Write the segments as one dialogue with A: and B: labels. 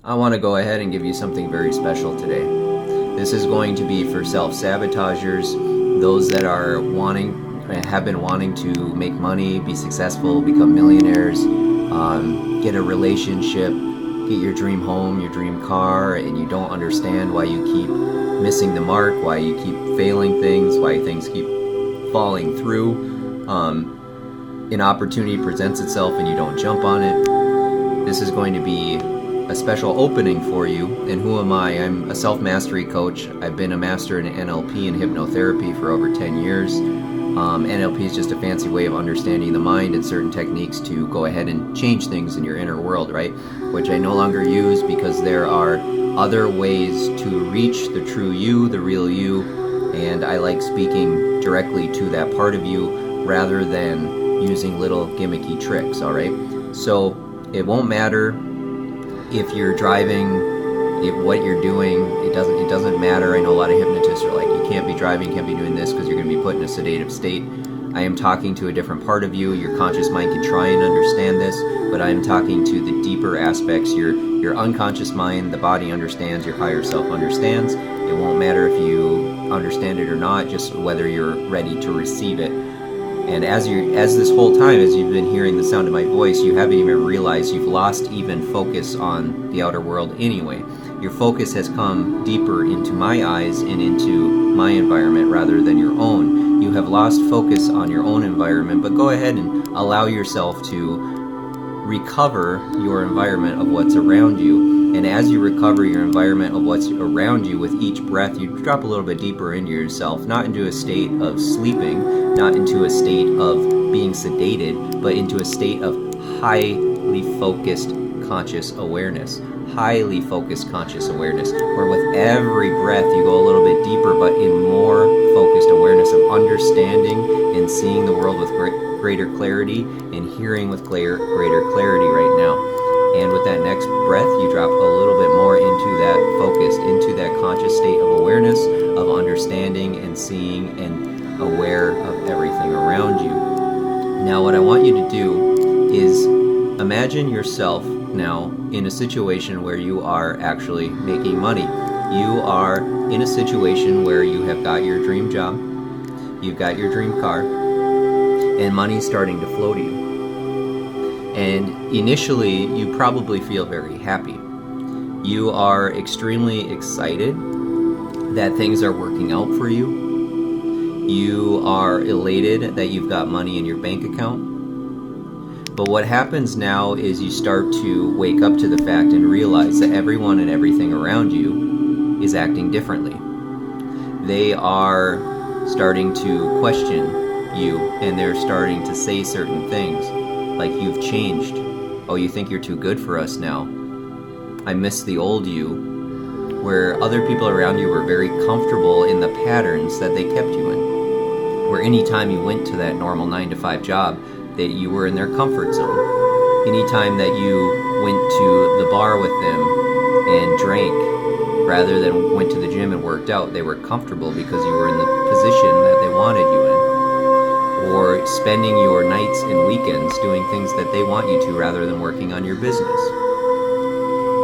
A: I want to go ahead and give you something very special today. This is going to be for self-sabotagers, those that have been wanting to make money, be successful, become millionaires, get a relationship, get your dream home, your dream car, and you don't understand why you keep missing the mark, why you keep failing things, why things keep falling through. An opportunity presents itself and you don't jump on it. This is going to be a special opening for you. And who am I? I'm a self-mastery coach. I've been a master in NLP and hypnotherapy for over 10 years. NLP is just a fancy way of understanding the mind and certain techniques to go ahead and change things in your inner world, right? Which I no longer use because there are other ways to reach the true you, the real you, and I like speaking directly to that part of you rather than using little gimmicky tricks, all right? So it won't matter if you're driving, what you're doing, it doesn't matter. I know a lot of hypnotists are like, you can't be driving, can't be doing this because you're going to be put in a sedative state. I am talking to a different part of you. Your conscious mind can try and understand this, but I am talking to the deeper aspects. Your unconscious mind, the body understands, your higher self understands. It won't matter if you understand it or not, just whether you're ready to receive it. And as this whole time, as you've been hearing the sound of my voice, you haven't even realized you've lost even focus on the outer world anyway. Your focus has come deeper into my eyes and into my environment rather than your own. You have lost focus on your own environment, but go ahead and allow yourself to recover your environment of what's around you. And as you recover your environment of what's around you, with each breath, you drop a little bit deeper into yourself, not into a state of sleeping, not into a state of being sedated, but into a state of highly focused conscious awareness. Highly focused conscious awareness, where with every breath you go a little bit deeper, but in more focused awareness of understanding and seeing the world with greater clarity and hearing with greater clarity right now. And with that next breath, you drop a little bit more into that focused, into that conscious state of awareness, of understanding and seeing and aware of everything around you. Now, what I want you to do is imagine yourself now in a situation where you are actually making money. You are in a situation where you have got your dream job, you've got your dream car, and money's starting to flow to you. And initially, you probably feel very happy. You are extremely excited that things are working out for you. You are elated that you've got money in your bank account. But what happens now is you start to wake up to the fact and realize that everyone and everything around you is acting differently. They are starting to question you, and they're starting to say certain things. Like, you've changed. Oh, you think you're too good for us now. I miss the old you. Where other people around you were very comfortable in the patterns that they kept you in. Where anytime you went to that normal 9-to-5 job, that you were in their comfort zone. Anytime that you went to the bar with them and drank, rather than went to the gym and worked out, they were comfortable because you were in the position that they wanted you in. Or spending your nights and weekends doing things that they want you to rather than working on your business.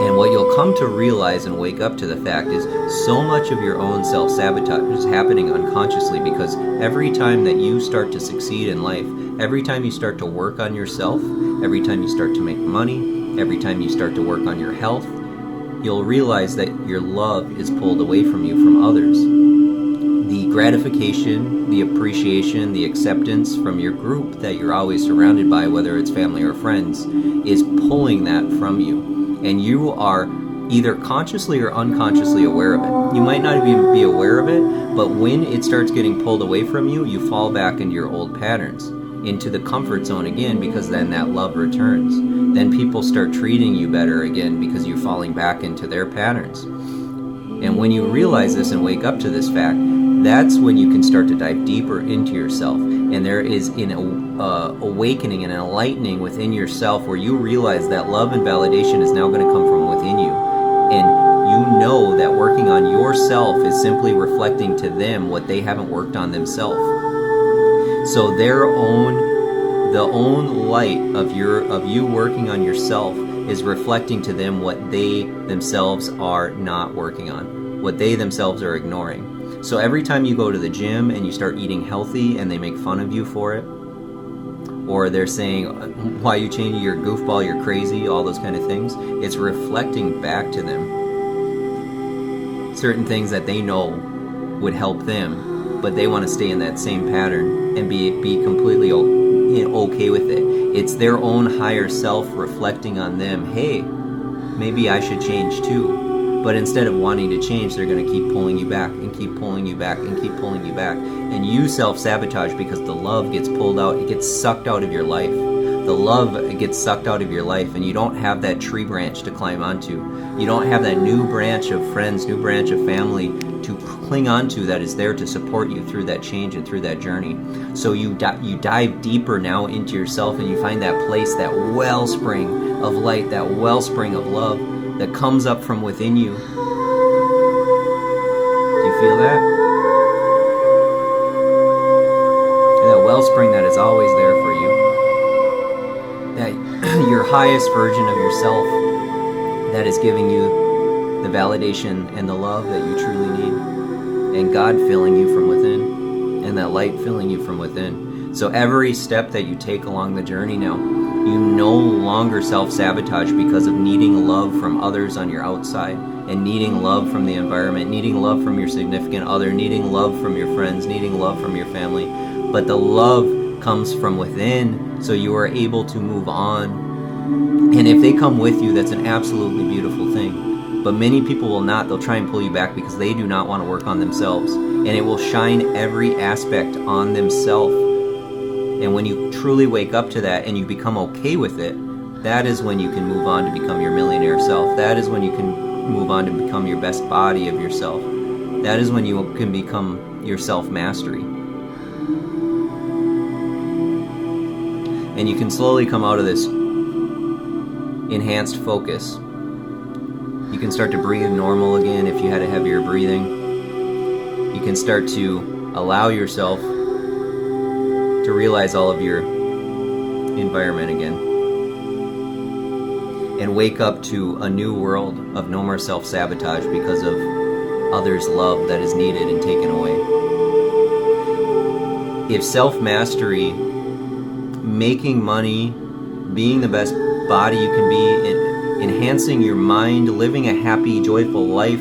A: And what you'll come to realize and wake up to the fact is so much of your own self-sabotage is happening unconsciously, because every time that you start to succeed in life, every time you start to work on yourself, every time you start to make money, every time you start to work on your health, you'll realize that your love is pulled away from you from others. The gratification, the appreciation, the acceptance from your group that you're always surrounded by, whether it's family or friends, is pulling that from you. And you are either consciously or unconsciously aware of it. You might not even be aware of it, but when it starts getting pulled away from you, you fall back into your old patterns, into the comfort zone again, because then that love returns. Then people start treating you better again because you're falling back into their patterns. And when you realize this and wake up to this fact, that's when you can start to dive deeper into yourself. And there is an awakening and an enlightening within yourself where you realize that love and validation is now going to come from within you. And you know that working on yourself is simply reflecting to them what they haven't worked on themselves. So the own light of you working on yourself is reflecting to them what they themselves are not working on, what they themselves are ignoring. So every time you go to the gym and you start eating healthy and they make fun of you for it, or they're saying, why are you changing, you're a goofball, you're crazy, all those kind of things, it's reflecting back to them certain things that they know would help them, but they want to stay in that same pattern and be completely okay with it. It's their own higher self reflecting on them, hey, maybe I should change too. But instead of wanting to change, they're going to keep pulling you back and keep pulling you back and keep pulling you back. And you self-sabotage because the love gets pulled out. It gets sucked out of your life. The love gets sucked out of your life, and you don't have that tree branch to climb onto. You don't have that new branch of friends, new branch of family to cling onto that is there to support you through that change and through that journey. So you dive deeper now into yourself, and you find that place, that wellspring of light, that wellspring of love that comes up from within you. Do you feel that? And that wellspring that is always there for you. That your highest version of yourself that is giving you the validation and the love that you truly need. And God filling you from within. And that light filling you from within. So every step that you take along the journey now, you no longer self-sabotage because of needing love from others on your outside and needing love from the environment, needing love from your significant other, needing love from your friends, needing love from your family. But the love comes from within, so you are able to move on. And if they come with you, that's an absolutely beautiful thing. But many people will not. They'll try and pull you back because they do not want to work on themselves. And it will shine every aspect on themselves. And when you truly wake up to that and you become okay with it, that is when you can move on to become your millionaire self. That is when you can move on to become your best body of yourself. That is when you can become your self-mastery. And you can slowly come out of this enhanced focus. You can start to breathe normal again if you had a heavier breathing. You can start to allow yourself to realize all of your environment again and wake up to a new world of no more self-sabotage because of others' love that is needed and taken away. If self-mastery, making money, being the best body you can be, enhancing your mind, living a happy, joyful life,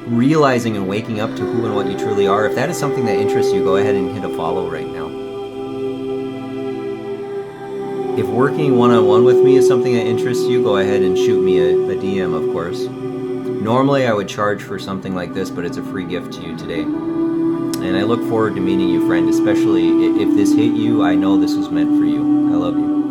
A: realizing and waking up to who and what you truly are, if that is something that interests you, go ahead and hit a follow right now. If working one-on-one with me is something that interests you, go ahead and shoot me a DM, of course. Normally I would charge for something like this, but it's a free gift to you today. And I look forward to meeting you, friend, especially if this hit you. I know this was meant for you. I love you.